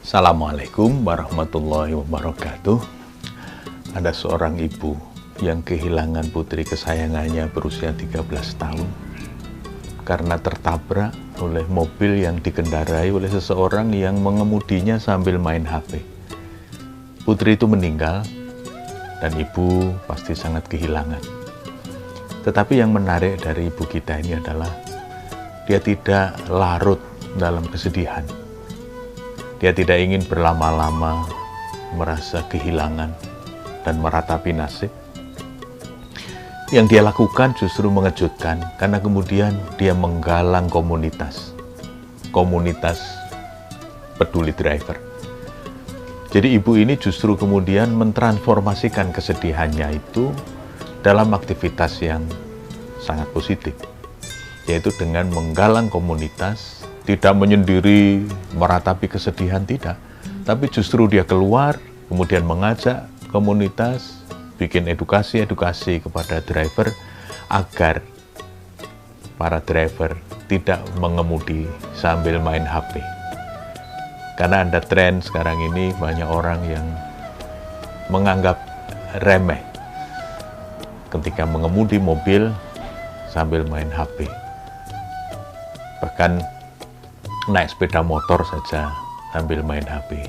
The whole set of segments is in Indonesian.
Assalamualaikum warahmatullahi wabarakatuh. Ada seorang ibu yang kehilangan putri kesayangannya berusia 13 tahun karena tertabrak oleh mobil yang dikendarai oleh seseorang yang mengemudinya sambil main HP. Putri itu meninggal dan ibu pasti sangat kehilangan. Tetapi yang menarik dari ibu kita ini adalah dia tidak larut dalam kesedihan. Dia tidak ingin berlama-lama merasa kehilangan dan meratapi nasib. Yang dia lakukan justru mengejutkan karena kemudian dia menggalang komunitas peduli driver. Jadi ibu ini justru kemudian mentransformasikan kesedihannya itu dalam aktivitas yang sangat positif, yaitu dengan menggalang komunitas. Tidak menyendiri, meratapi kesedihan, tidak. Tapi justru dia keluar, kemudian mengajak komunitas, bikin edukasi kepada driver, agar para driver tidak mengemudi sambil main HP. Karena ada tren sekarang ini, banyak orang yang menganggap remeh ketika mengemudi mobil sambil main HP. Bahkan naik sepeda motor saja sambil main HP.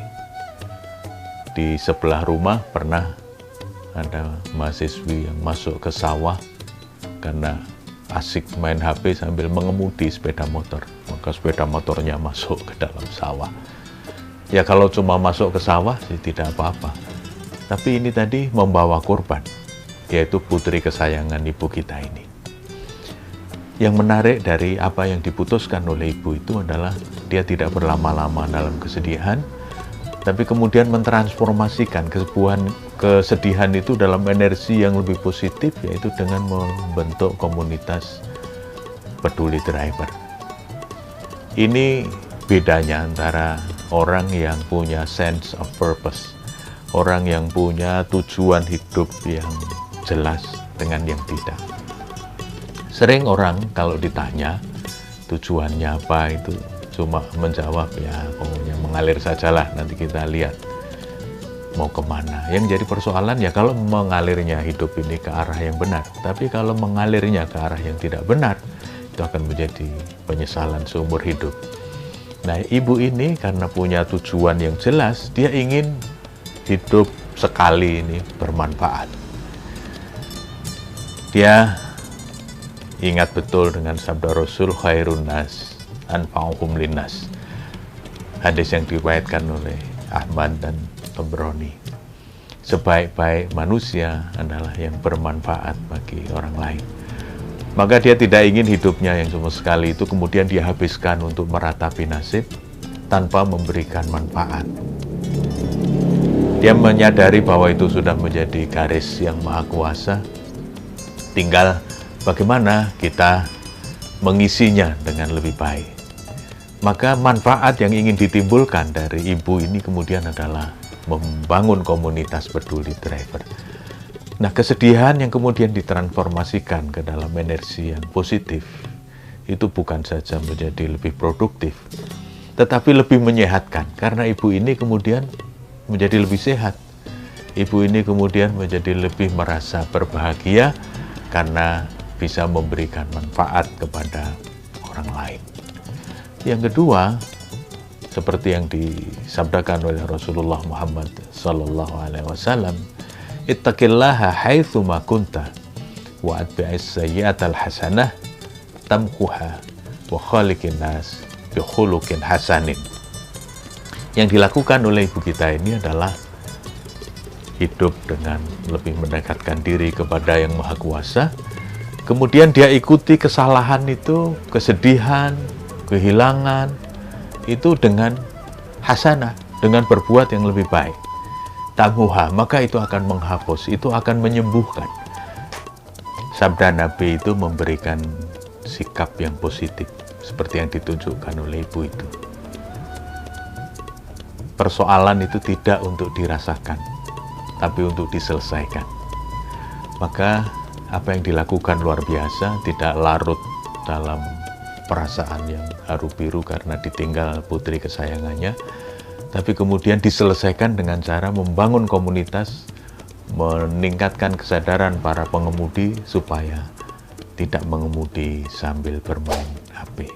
Di sebelah rumah pernah ada mahasiswi yang masuk ke sawah karena asik main HP sambil mengemudi sepeda motor. Maka sepeda motornya masuk ke dalam sawah. Ya kalau cuma masuk ke sawah sih tidak apa-apa. Tapi ini tadi membawa korban, yaitu putri kesayangan ibu kita ini. Yang menarik dari apa yang diputuskan oleh ibu itu adalah dia tidak berlama-lama dalam kesedihan, tapi kemudian mentransformasikan kesedihan itu dalam energi yang lebih positif, yaitu dengan membentuk komunitas peduli driver. Ini bedanya antara orang yang punya sense of purpose, orang yang punya tujuan hidup yang jelas dengan yang tidak. Sering orang kalau ditanya tujuannya apa itu cuma menjawab ya pokoknya mengalir sajalah, nanti kita lihat mau kemana. Yang jadi persoalan ya kalau mengalirnya hidup ini ke arah yang benar, tapi kalau mengalirnya ke arah yang tidak benar itu akan menjadi penyesalan seumur hidup. Nah ibu ini karena punya tujuan yang jelas, dia ingin hidup sekali ini bermanfaat. Dia ingat betul dengan sabda Rasul, khairun nas anfa'uhum linnas. Hadis yang diriwayatkan oleh Ahmad dan Tabrani. Sebaik-baik manusia adalah yang bermanfaat bagi orang lain. Maka dia tidak ingin hidupnya yang sama sekali itu kemudian dia habiskan untuk meratapi nasib tanpa memberikan manfaat. Dia menyadari bahwa itu sudah menjadi garis yang maha kuasa. Tinggal bagaimana kita mengisinya dengan lebih baik. Maka manfaat yang ingin ditimbulkan dari ibu ini kemudian adalah membangun komunitas peduli driver. Nah, kesedihan yang kemudian ditransformasikan ke dalam energi yang positif, itu bukan saja menjadi lebih produktif, tetapi lebih menyehatkan. Karena ibu ini kemudian menjadi lebih sehat. Ibu ini kemudian menjadi lebih merasa berbahagia karena bisa memberikan manfaat kepada orang lain. Yang kedua, seperti yang disabdakan oleh Rasulullah Muhammad SAW, ittaqillaha haitsu ma kunta wa atbi'is sayyi'atal hasanah tamkuha wa khaliqin nas bi khuluqin hasanin. Yang dilakukan oleh ibu kita ini adalah hidup dengan lebih mendekatkan diri kepada Yang Maha Kuasa. Kemudian dia ikuti kesalahan itu, kesedihan, kehilangan, itu dengan hasanah, dengan berbuat yang lebih baik. Tamhuha, maka itu akan menghapus, itu akan menyembuhkan. Sabda Nabi itu memberikan sikap yang positif, seperti yang ditunjukkan oleh ibu itu. Persoalan itu tidak untuk dirasakan, tapi untuk diselesaikan. Maka apa yang dilakukan luar biasa, tidak larut dalam perasaan yang haru biru karena ditinggal putri kesayangannya, tapi kemudian diselesaikan dengan cara membangun komunitas, meningkatkan kesadaran para pengemudi supaya tidak mengemudi sambil bermain HP.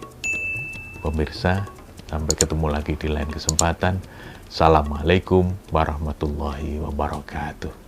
Pemirsa, sampai ketemu lagi di lain kesempatan. Assalamualaikum warahmatullahi wabarakatuh.